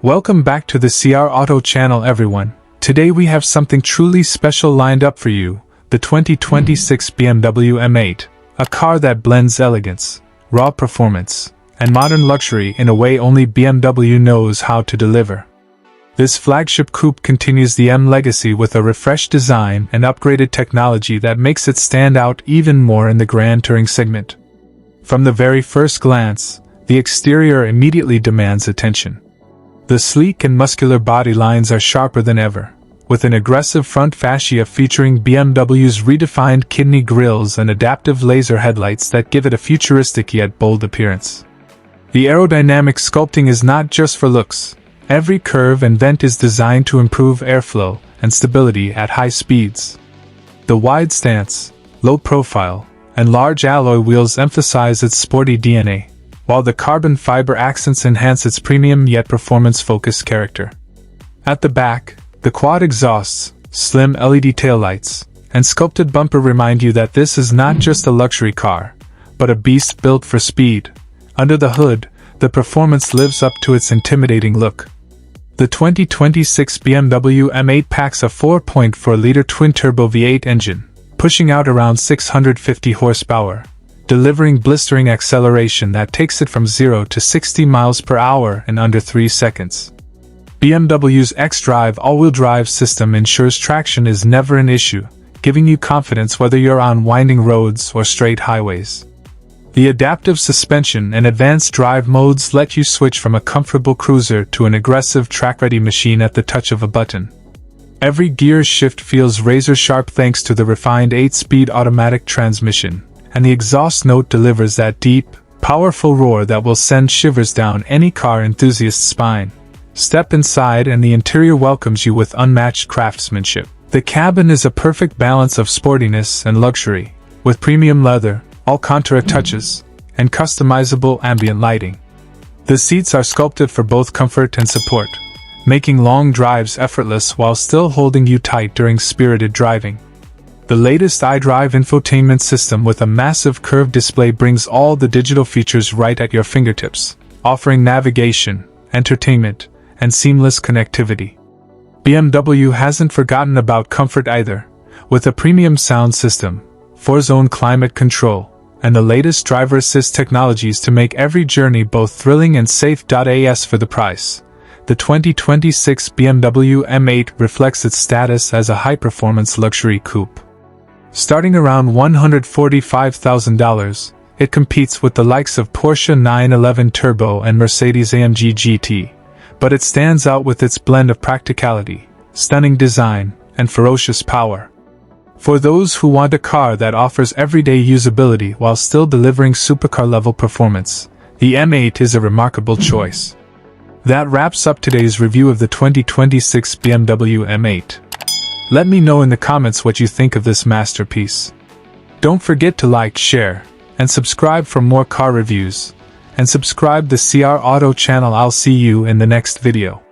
Welcome back to the CR Auto channel, everyone. Today we have something truly special lined up for you, the 2026 BMW M8, a car that blends elegance, raw performance, and modern luxury in a way only BMW knows how to deliver. This flagship coupe continues the M legacy with a refreshed design and upgraded technology that makes it stand out even more in the Grand Touring segment. From the very first glance, the exterior immediately demands attention. The sleek and muscular body lines are sharper than ever, with an aggressive front fascia featuring BMW's redefined kidney grilles and adaptive laser headlights that give it a futuristic yet bold appearance. The aerodynamic sculpting is not just for looks. Every curve and vent is designed to improve airflow and stability at high speeds. The wide stance, low profile, and large alloy wheels emphasize its sporty DNA, while the carbon fiber accents enhance its premium yet performance-focused character. At the back, the quad exhausts, slim LED taillights, and sculpted bumper remind you that this is not just a luxury car, but a beast built for speed. Under the hood, the performance lives up to its intimidating look. The 2026 BMW M8 packs a 4.4-liter twin-turbo V8 engine, pushing out around 650 horsepower, delivering blistering acceleration that takes it from 0 to 60 miles per hour in under 3 seconds. BMW's xDrive all-wheel drive system ensures traction is never an issue, giving you confidence whether you're on winding roads or straight highways. The adaptive suspension and advanced drive modes let you switch from a comfortable cruiser to an aggressive track-ready machine at the touch of a button. Every gear shift feels razor-sharp thanks to the refined 8-speed automatic transmission, and the exhaust note delivers that deep, powerful roar that will send shivers down any car enthusiast's spine. Step inside and the interior welcomes you with unmatched craftsmanship. The cabin is a perfect balance of sportiness and luxury, with premium leather, Alcantara touches, and customizable ambient lighting. The seats are sculpted for both comfort and support, making long drives effortless while still holding you tight during spirited driving. The latest iDrive infotainment system with a massive curved display brings all the digital features right at your fingertips, offering navigation, entertainment, and seamless connectivity. BMW hasn't forgotten about comfort either, with a premium sound system, 4-zone climate control, and the latest driver assist technologies to make every journey both thrilling and safe. As for the price, the 2026 BMW M8 reflects its status as a high-performance luxury coupe. Starting around $145,000, it competes with the likes of Porsche 911 Turbo and Mercedes-AMG GT, but it stands out with its blend of practicality, stunning design, and ferocious power. For those who want a car that offers everyday usability while still delivering supercar-level performance, the M8 is a remarkable choice. That wraps up today's review of the 2026 BMW M8. Let me know in the comments what you think of this masterpiece. Don't forget to like, share, and subscribe for more car reviews. And subscribe the CR Auto channel. I'll see you in the next video.